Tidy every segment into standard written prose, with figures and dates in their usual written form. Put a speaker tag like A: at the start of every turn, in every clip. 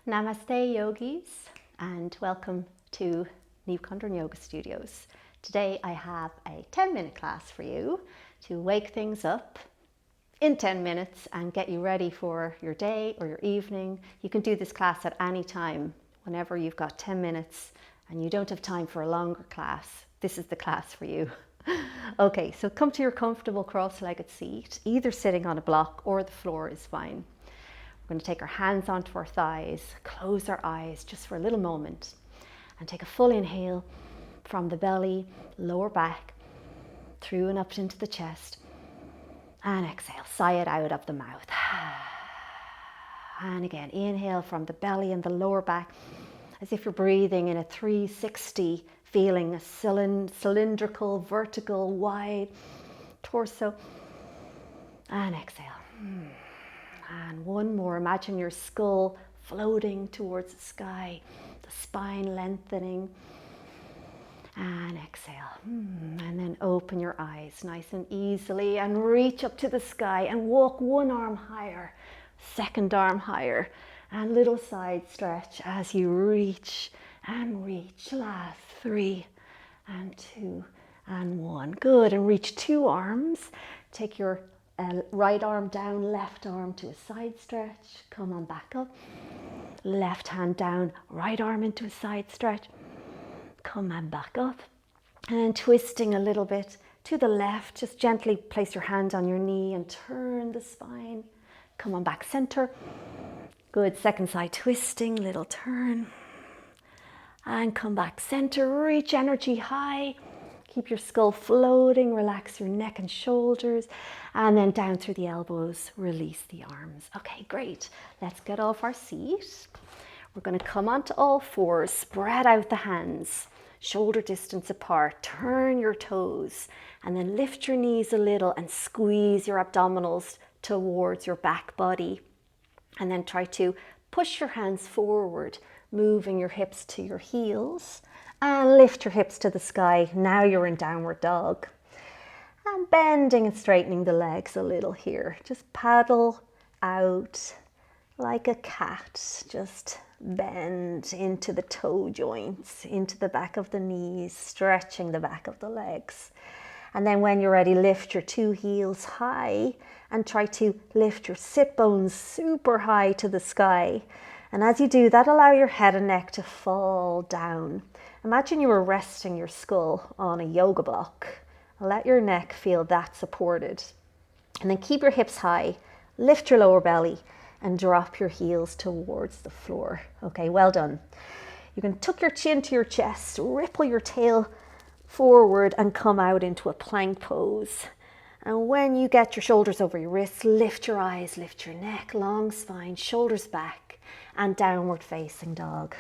A: Namaste yogis, and welcome to Niamh Condron Yoga Studios. Today I have a 10-minute class for you to wake things up in 10 minutes and get you ready for your day or your evening. You can do this class at any time, whenever you've got 10 minutes and you don't have time for a longer class. This is the class for you. Okay, so come to your comfortable cross-legged seat, either sitting on a block or the floor is fine. We're going to take our hands onto our thighs, close our eyes just for a little moment, and take a full inhale from the belly, lower back, through and up into the chest, and exhale, sigh it out of the mouth. And again, inhale from the belly and the lower back, as if you're breathing in a 360 feeling, a cylindrical, vertical, wide torso, and exhale. And one more, imagine your skull floating towards the sky, the spine lengthening, and exhale. And then open your eyes nice and easily and reach up to the sky and walk one arm higher, second arm higher, and little side stretch as you reach and reach. Last 3 and 2 and 1. Good, and reach 2 arms. Take your right arm down, left arm to a side stretch. Come on back up. Left hand down, right arm into a side stretch. Come on back up. And then twisting a little bit to the left. Just gently place your hand on your knee and turn the spine. Come on back center. Good, second side twisting, little turn. And come back center, reach energy high. Keep your skull floating, relax your neck and shoulders, and then down through the elbows, release the arms. Okay, great. Let's get off our seat. We're going to come onto all fours, spread out the hands, shoulder distance apart, turn your toes, and then lift your knees a little and squeeze your abdominals towards your back body. And then try to push your hands forward, moving your hips to your heels. And lift your hips to the sky. Now you're in downward dog. And bending and straightening the legs a little here. Just paddle out like a cat. Just bend into the toe joints, into the back of the knees, stretching the back of the legs. And then when you're ready, lift your 2 heels high and try to lift your sit bones super high to the sky. And as you do that, allow your head and neck to fall down. Imagine you were resting your skull on a yoga block. Let your neck feel that supported. And then keep your hips high, lift your lower belly, and drop your heels towards the floor. Okay, well done. You can tuck your chin to your chest, ripple your tail forward, and come out into a plank pose. And when you get your shoulders over your wrists, lift your eyes, lift your neck, long spine, shoulders back, and downward facing dog.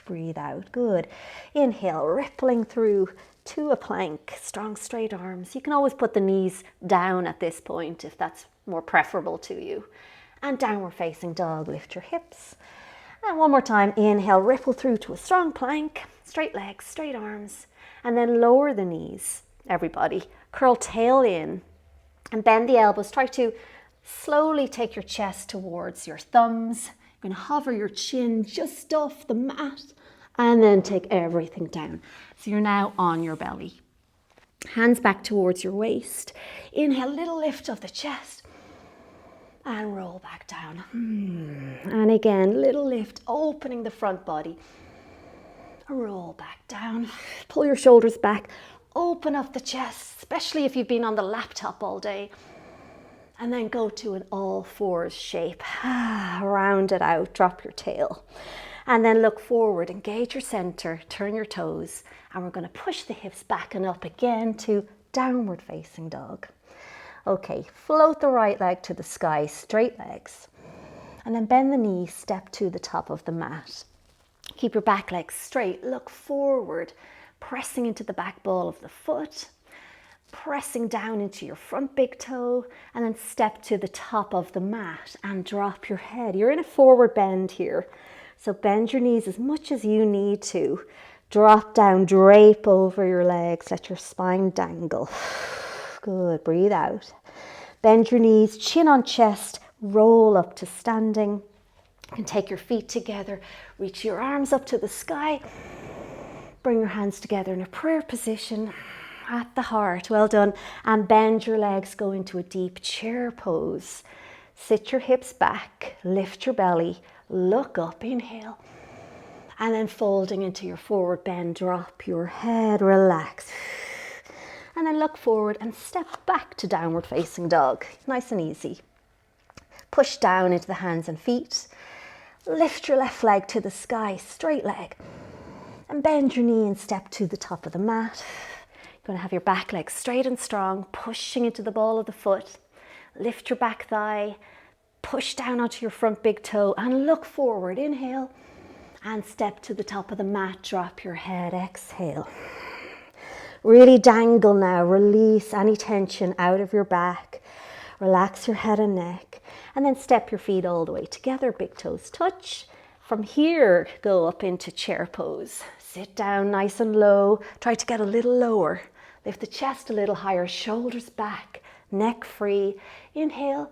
A: Breathe out. Good. Inhale, rippling through to a plank. Strong straight arms. You can always put the knees down at this point if that's more preferable to you. And downward facing dog. Lift your hips. And one more time. Inhale, ripple through to a strong plank. Straight legs, straight arms. And then lower the knees. Everybody. Curl tail in. And bend the elbows. Try to slowly take your chest towards your thumbs. You're going to hover your chin just off the mat and then take everything down. So you're now on your belly. Hands back towards your waist. Inhale, little lift of the chest and roll back down. And again, little lift, opening the front body. Roll back down. Pull your shoulders back. Open up the chest, especially if you've been on the laptop all day. And then go to an all fours shape. Round it out, drop your tail. And then look forward, engage your center, turn your toes. And we're going to push the hips back and up again to downward facing dog. Okay, float the right leg to the sky, straight legs. And then bend the knees, step to the top of the mat. Keep your back legs straight, look forward, pressing into the back ball of the foot. Pressing down into your front big toe, and then step to the top of the mat and drop your head. You're in a forward bend here. So bend your knees as much as you need to. Drop down, drape over your legs, let your spine dangle. Good, breathe out. Bend your knees, chin on chest, roll up to standing. You can take your feet together, reach your arms up to the sky, bring your hands together in a prayer position at the heart. Well done. And bend your legs, go into a deep chair pose. Sit your hips back, lift your belly, look up, inhale. And then folding into your forward bend, drop your head, relax. And then look forward and step back to downward facing dog. Nice and easy. Push down into the hands and feet. Lift your left leg to the sky, straight leg. And bend your knee and step to the top of the mat. You're going to have your back leg straight and strong, pushing into the ball of the foot. Lift your back thigh, push down onto your front big toe and look forward. Inhale and step to the top of the mat. Drop your head, exhale. Really dangle now, release any tension out of your back. Relax your head and neck. And then step your feet all the way together, big toes touch. From here, go up into chair pose. Sit down nice and low. Try to get a little lower. Lift the chest a little higher, shoulders back, neck free. Inhale.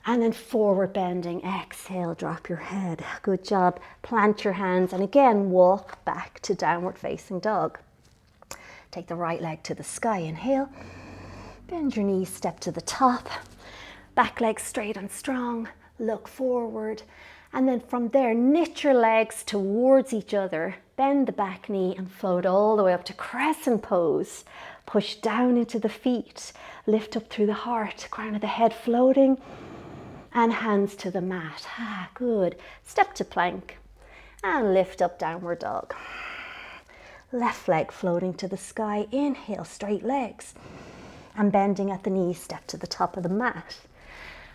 A: And then forward bending. Exhale, drop your head. Good job. Plant your hands and again, walk back to downward facing dog. Take the right leg to the sky. Inhale. Bend your knees, step to the top. Back leg straight and strong. Look forward. And then from there, knit your legs towards each other. Bend the back knee and float all the way up to crescent pose. Push down into the feet. Lift up through the heart. Crown of the head floating. And hands to the mat. Good. Step to plank. And lift up downward dog. Left leg floating to the sky. Inhale, straight legs. And bending at the knees, step to the top of the mat.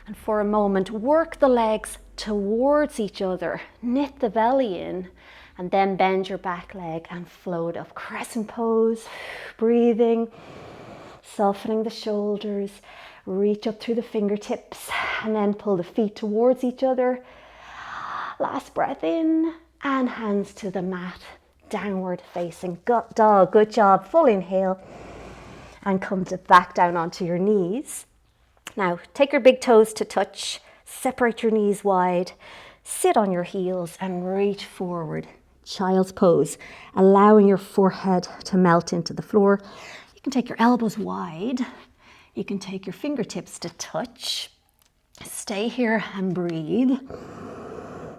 A: And for a moment, work the legs towards each other. Knit the belly in. And then bend your back leg and float up. Crescent pose. Breathing. Softening the shoulders. Reach up through the fingertips. And then pull the feet towards each other. Last breath in. And hands to the mat. Downward facing dog. Good job. Full inhale. And come back down onto your knees. Now, take your big toes to touch. Separate your knees wide. Sit on your heels and reach forward. Child's pose. Allowing your forehead to melt into the floor. You can take your elbows wide. You can take your fingertips to touch. Stay here and breathe.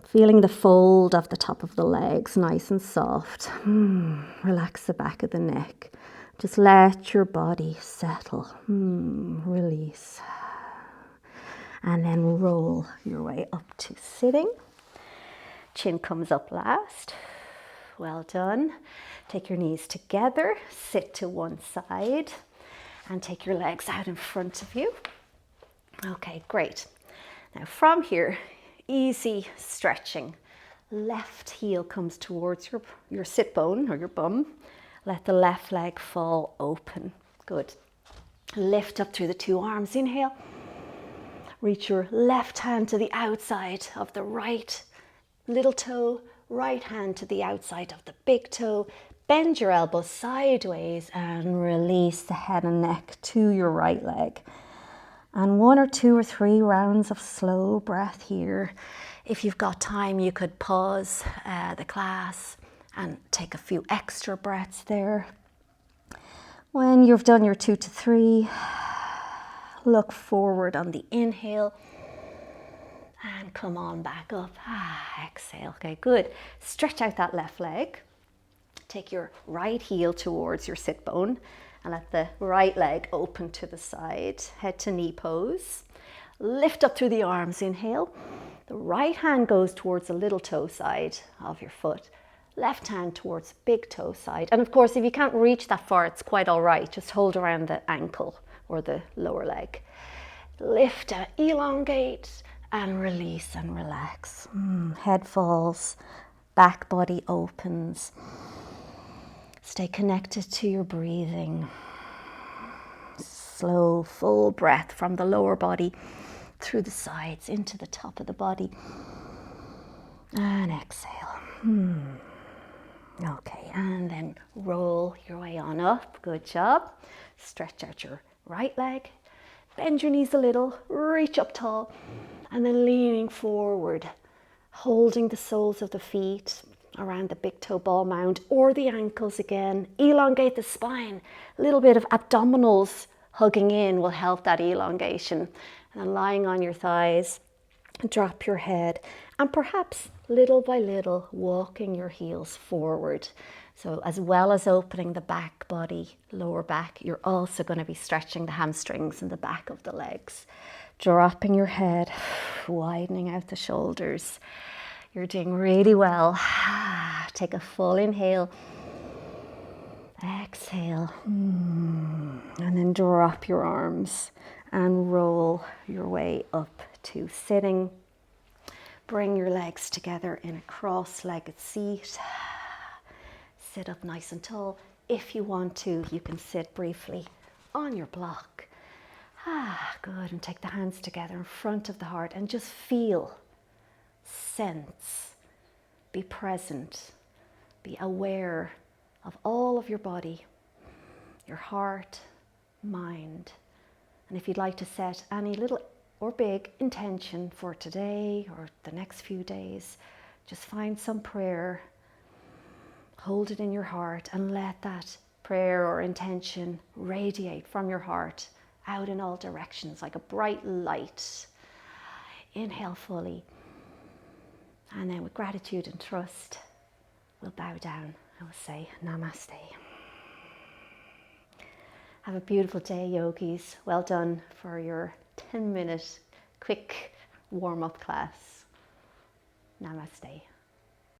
A: Feeling the fold of the top of the legs, nice and soft. Relax the back of the neck. Just let your body settle. Release. And then roll your way up to sitting. Chin comes up last. Well done. Take your knees together. Sit to one side. And take your legs out in front of you. Okay, great. Now from here, easy stretching. Left heel comes towards your sit bone or your bum. Let the left leg fall open. Good. Lift up through the two arms. Inhale. Reach your left hand to the outside of the right little toe. Right hand to the outside of the big toe. Bend your elbows sideways and release the head and neck to your right leg. And 1 or 2 or 3 rounds of slow breath here. If you've got time, you could pause the class and take a few extra breaths there. When you've done your 2 to 3, look forward on the inhale and come on back up. Exhale. Okay, good. Stretch out that left leg. Take your right heel towards your sit bone. And let the right leg open to the side, head to knee pose. Lift up through the arms, inhale. The right hand goes towards the little toe side of your foot. Left hand towards big toe side. And of course, if you can't reach that far, it's quite all right. Just hold around the ankle or the lower leg. Lift, elongate, and release and relax. Head falls, back body opens. Stay connected to your breathing. Slow, full breath from the lower body through the sides into the top of the body. And exhale. Okay, and then roll your way on up. Good job. Stretch out your right leg. Bend your knees a little. Reach up tall. And then leaning forward. holding the soles of the feet around the big toe ball mound or the ankles again. Elongate the spine. A little bit of abdominals hugging in will help that elongation. And then lying on your thighs, drop your head, and perhaps little by little walking your heels forward. So as well as opening the back body, lower back, you're also going to be stretching the hamstrings and the back of the legs. Dropping your head, widening out the shoulders. You're doing really well. Take a full inhale. Exhale. And then drop your arms and roll your way up to sitting. Bring your legs together in a cross-legged seat. Sit up nice and tall. If you want to, you can sit briefly on your block. Good. And take the hands together in front of the heart and just feel, sense, be present, be aware of all of your body, your heart, mind. And if you'd like to set any little or big intention for today or the next few days, just find some prayer, hold it in your heart and let that prayer or intention radiate from your heart out in all directions like a bright light. Inhale fully. And then with gratitude and trust, we'll bow down and we'll say Namaste. Have a beautiful day, yogis. Well done for your 10-minute quick warm-up class. Namaste.